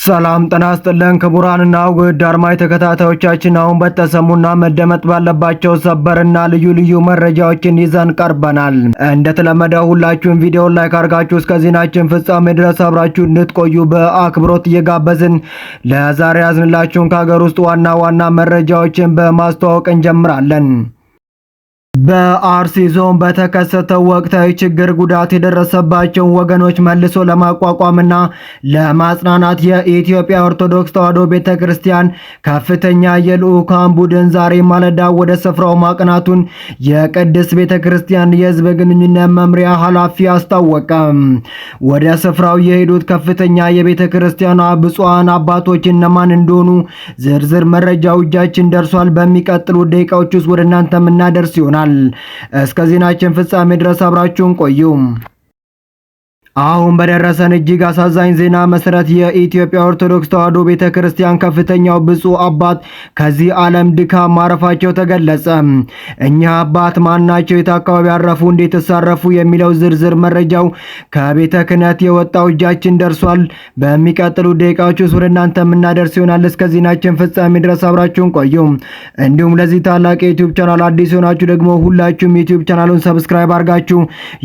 ሰላም ጤና ይስጥልን ክቡራንና ውድ አድማጭ ተከታታዮቻችን፣ አሁን በተሰሙና መደመጥ ባለባቸው ሰበርና ልዩ መረጃዎችን ይዘን ቀርበናል። እንደተለመደው ሁላችሁም ቪዲዮውን ላይክ አድርጋችሁ እስከ ዜናችን ፍጻሜ ድረስ አብራችሁ እንድትቆዩ በአክብሮት እየጋበዝን ለዛሬ ያዝንላችሁን ከሀገር ውስጥ ዋና ዋና መረጃዎችን በማስተዋወቅ እንጀምራለን። በአርሲ ዞን በተከሰተው ወቅታዊ ችግር ጉዳት የደረሰባቸውን ወገኖች መልሶ ለማቋቋምና ለማጽናናት የኢትዮጵያ ኦርቶዶክስ ተዋሕዶ ቤተክርስቲያን ከፍተኛ የልዑካን ቡድን ዛሬ ማለዳ ወደ ስፍራው ማቅናቱን የቅድስት ቤተክርስቲያን የሕዝብ ግንኙነት መምሪያ ኃላፊ አስታወቀ። ወደ ስፍራው የሄዱት ከፍተኛ የቤተክርስቲያኗ ብፁዓን አባቶች እነማን እንደሆኑ ዝርዝር መረጃው እጃችን ደርሷል። በሚቀጥሉ ደቂቃዎች ውስጥ ወደ እናንተ የምናደርስ ይሆናል። እስከ ዜናችን ፍጻሜ ድረስ አብራችሁን ቆዩ። አሁን በደረሰን እጅግ አሳዛኝ ዜና መሰረት የኢትዮጵያ ኦርቶዶክስ ተዋሕዶ ቤተክርስቲያን ከፍተኛው ብፁዕ አባት ከዚህ ዓለም ድካም ማረፋቸው ተገለጸ። እኛ አባት ማናቸው? የት አካባቢ ያረፉ? እንዴት ተሳረፉ? የሚለው ዝርዝር መረጃው ከቤተ ክህነት የወጣው እጃችን ደርሷል። በሚቀጥሉ ደቂቃዎች ውስጥ ወደ እናንተ የምናደርስ ይሆናል። እስከ ዜናችን ፍጻሜ ድረስ አብራችሁን ቆዩ። እንዲሁም ለዚህ ታላቅ የዩቲዩብ ቻናል አዲስ ሆናችሁ ደግሞ ሁላችሁም ዩቲዩብ ቻናሉን ሰብስክራይብ አድርጋችሁ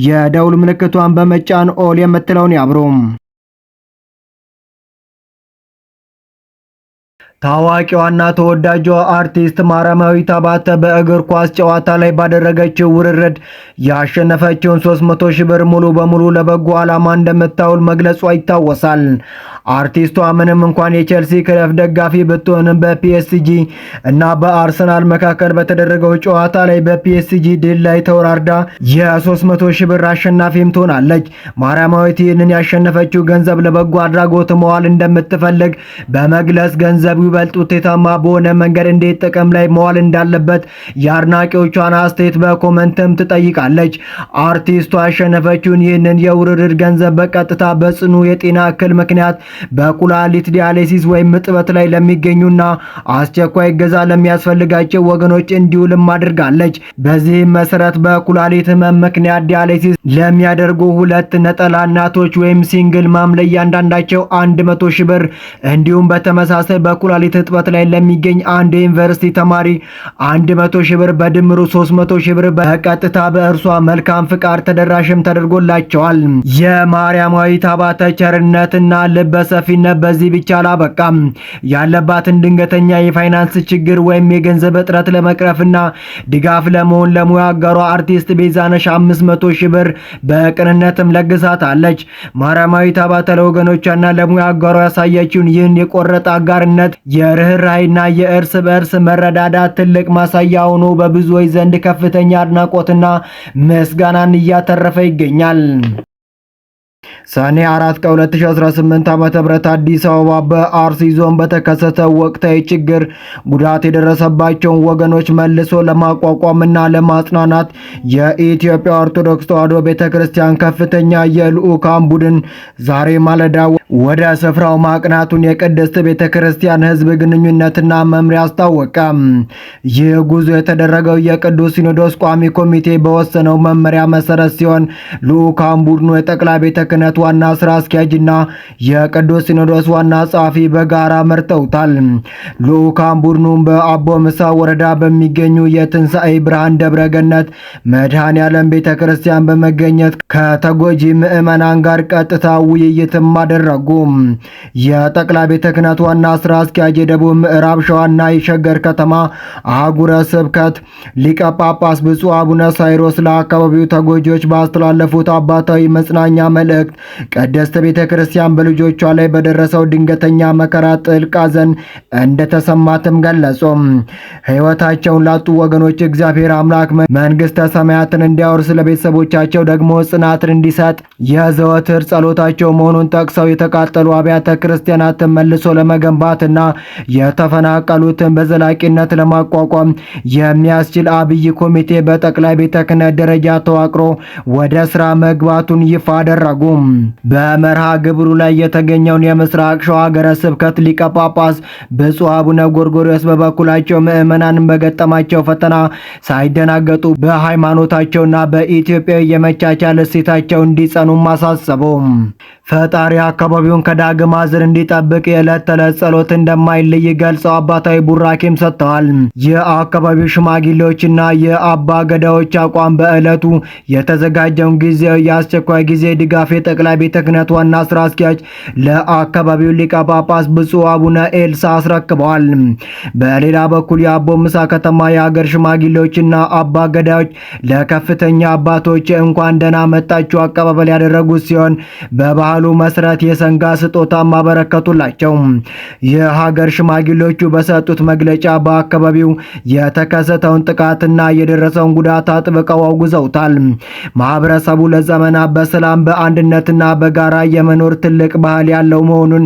የደውል ምልክቷን በመጫን ኦል የምትለውን ያብሩም። ታዋቂዋና ተወዳጇ አርቲስት ማርያማዊት አባተ በእግር ኳስ ጨዋታ ላይ ባደረገችው ውርርድ ያሸነፈችውን 300 ሺህ ብር ሙሉ በሙሉ ለበጎ ዓላማ እንደምታውል መግለጿ ይታወሳል። አርቲስቷ ምንም እንኳን የቼልሲ ክለብ ደጋፊ ብትሆንም በፒኤስጂ እና በአርሰናል መካከል በተደረገው ጨዋታ ላይ በፒኤስጂ ድል ላይ ተወራርዳ የ300 ሺህ ብር አሸናፊም ትሆናለች። ማርያማዊት ይህንን ያሸነፈችው ገንዘብ ለበጎ አድራጎት መዋል እንደምትፈልግ በመግለጽ ገንዘቡ ይበልጥ ውጤታማ በሆነ መንገድ እንዴት ጥቅም ላይ መዋል እንዳለበት የአድናቂዎቿን አስተያየት በኮመንትም ትጠይቃለች። አርቲስቷ ያሸነፈችውን ይህንን የውርርድ ገንዘብ በቀጥታ በጽኑ የጤና እክል ምክንያት በኩላሊት ዲያሊሲስ ወይም እጥበት ላይ ለሚገኙና አስቸኳይ እገዛ ለሚያስፈልጋቸው ወገኖች እንዲውልም አድርጋለች። በዚህም መሰረት በኩላሊት ህመም ምክንያት ዲያሊሲስ ለሚያደርጉ ሁለት ነጠላ እናቶች ወይም ሲንግል ማም ለእያንዳንዳቸው 100 ሺህ ብር እንዲሁም በተመሳሳይ በኩላሊት እጥበት ላይ ለሚገኝ አንድ ዩኒቨርሲቲ ተማሪ 100 ሺህ ብር በድምሩ 300 ሺህ ብር በቀጥታ በእርሷ መልካም ፍቃድ ተደራሽም ተደርጎላቸዋል። የማርያማዊት አባተ ቸርነትና ልበሰፊነት በዚህ ብቻ አላበቃም። ያለባትን ድንገተኛ የፋይናንስ ችግር ወይም የገንዘብ እጥረት ለመቅረፍና ድጋፍ ለመሆን ለሙያ አጋሯ አርቲስት ቤዛነሽ 500 ሺህ ብር በቅንነትም ለግሳታለች። ማርያማዊት አባተ ለወገኖቿና ለሙያ አጋሯ ያሳየችውን ይህን የቆረጠ አጋርነት የርህራሄና የእርስ በእርስ መረዳዳት ትልቅ ማሳያ ሆኖ በብዙዎች ዘንድ ከፍተኛ አድናቆትና ምስጋናን እያተረፈ ይገኛል። ሰኔ 4 ቀን 2018 ዓ.ም አዲስ አበባ በአርሲ ዞን በተከሰተው ወቅታዊ ችግር ጉዳት የደረሰባቸውን ወገኖች መልሶ ለማቋቋምና ለማጽናናት የኢትዮጵያ ኦርቶዶክስ ተዋሕዶ ቤተክርስቲያን ከፍተኛ የልዑካን ቡድን ዛሬ ማለዳ ወደ ስፍራው ማቅናቱን የቅድስት ቤተክርስቲያን ሕዝብ ግንኙነትና መምሪያ አስታወቀ። ይህ ጉዞ የተደረገው የቅዱስ ሲኖዶስ ቋሚ ኮሚቴ በወሰነው መመሪያ መሰረት ሲሆን ልዑካን ቡድኑ የጠቅላይ ቤተ ክህነት ዋና ስራ አስኪያጅና የቅዱስ ሲኖዶስ ዋና ጸሐፊ በጋራ መርተውታል። ልዑካን ቡድኑም በአቦ ምሳ ወረዳ በሚገኙ የትንሣኤ ብርሃን ደብረ ገነት መድኃኔዓለም ቤተክርስቲያን በመገኘት ከተጎጂ ምዕመናን ጋር ቀጥታ ውይይትም አደረጉ። የጠቅላይ ቤተ ክህነት ዋና ስራ አስኪያጅ የደቡብ ምዕራብ ሸዋና የሸገር ከተማ አህጉረ ስብከት ሊቀ ጳጳስ ብፁዕ አቡነ ሳይሮስ ለአካባቢው ተጎጂዎች ባስተላለፉት አባታዊ መጽናኛ መልእክት ቅድስት ቤተ ክርስቲያን በልጆቿ ላይ በደረሰው ድንገተኛ መከራ ጥልቅ ሐዘን እንደተሰማትም ገለጹ። ሕይወታቸውን ላጡ ወገኖች እግዚአብሔር አምላክ መንግሥተ ሰማያትን እንዲያወርስ ለቤተሰቦቻቸው ደግሞ ጽናትን እንዲሰጥ የዘወትር ጸሎታቸው መሆኑን ጠቅሰው የተቃጠሉ አብያተ ክርስቲያናትን መልሶ ለመገንባትና የተፈናቀሉትን በዘላቂነት ለማቋቋም የሚያስችል አብይ ኮሚቴ በጠቅላይ ቤተ ክህነት ደረጃ ተዋቅሮ ወደ ስራ መግባቱን ይፋ አደረጉ። በመርሃ ግብሩ ላይ የተገኘውን የምስራቅ ሸዋ ሀገረ ስብከት ሊቀ ጳጳስ ብፁዕ አቡነ ጎርጎርዮስ በበኩላቸው ምዕመናንን በገጠማቸው ፈተና ሳይደናገጡ በሃይማኖታቸውና በኢትዮጵያዊ የመቻቻል እሴታቸው እንዲጸኑ አሳሰቡ። ፈጣሪ አካባቢውን ከዳግም ሐዘን እንዲጠብቅ የዕለት ተዕለት ጸሎት እንደማይለይ ገልጸው አባታዊ ቡራኬም ሰጥተዋል። የአካባቢው ሽማግሌዎችና የአባ ገዳዎች አቋም በዕለቱ የተዘጋጀውን ጊዜያዊ የአስቸኳይ ጊዜ ድጋፍ የጠቅላይ ቤተ ክህነት ዋና ስራ አስኪያጅ ለአካባቢው ሊቀ ጳጳስ ብፁዕ አቡነ ኤልሳ አስረክበዋል። በሌላ በኩል የአቦ ምሳ ከተማ የሀገር ሽማግሌዎችና አባ ገዳዎች ለከፍተኛ አባቶች እንኳን ደህና መጣችሁ አቀባበል ያደረጉት ሲሆን በባህሉ መሰረት የሰንጋ ስጦታ ማበረከቱላቸው። የሀገር ሽማግሌዎቹ በሰጡት መግለጫ በአካባቢው የተከሰተውን ጥቃትና የደረሰውን ጉዳት አጥብቀው አውግዘውታል። ማህበረሰቡ ለዘመናት በሰላም በአንድነትና በጋራ የመኖር ትልቅ ባህል ያለው መሆኑን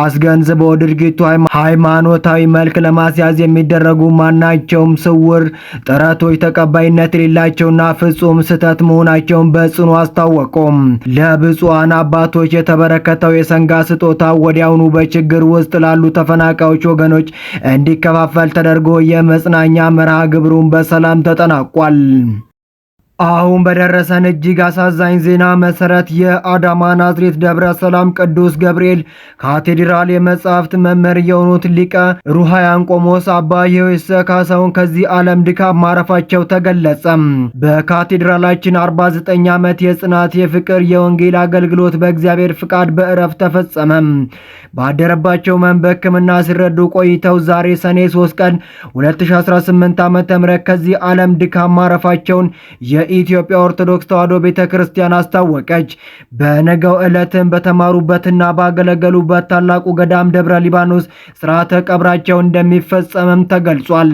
አስገንዝበው ድርጊቱ ሃይማኖታዊ መልክ ለማስያዝ የሚደረጉ ማናቸውም ስውር ጥረቶች ተቀባይነት የሌላቸውና ፍጹም ስህተት መሆናቸውን በጽኑ አስታወቁም። ለብፁዓን አባቶች የተበረከተው የሰንጋ ስጦታ ወዲያውኑ በችግር ውስጥ ላሉ ተፈናቃዮች ወገኖች እንዲከፋፈል ተደርጎ የመጽናኛ መርሃ ግብሩን በሰላም ተጠናቋል። አሁን በደረሰን እጅግ አሳዛኝ ዜና መሰረት የአዳማ ናዝሬት ደብረ ሰላም ቅዱስ ገብርኤል ካቴድራል የመጻሕፍት መምህር የሆኑት ሊቀ ሩሃያን ቆሞስ አባ ዮሴፍ ካሳሁን ከዚህ ዓለም ድካም ማረፋቸው ተገለጸ። በካቴድራላችን 49 ዓመት የጽናት የፍቅር የወንጌል አገልግሎት በእግዚአብሔር ፍቃድ በእረፍት ተፈጸመ። ባደረባቸው ሕመም በሕክምና ሲረዱ ቆይተው ዛሬ ሰኔ 3 ቀን 2018 ዓ.ም ከዚህ ዓለም ድካም ማረፋቸውን የኢትዮጵያ ኦርቶዶክስ ተዋሕዶ ቤተክርስቲያን አስታወቀች። በነገው ዕለትም በተማሩበትና ባገለገሉበት ታላቁ ገዳም ደብረ ሊባኖስ ሥርዓተ ቀብራቸው እንደሚፈጸምም ተገልጿል።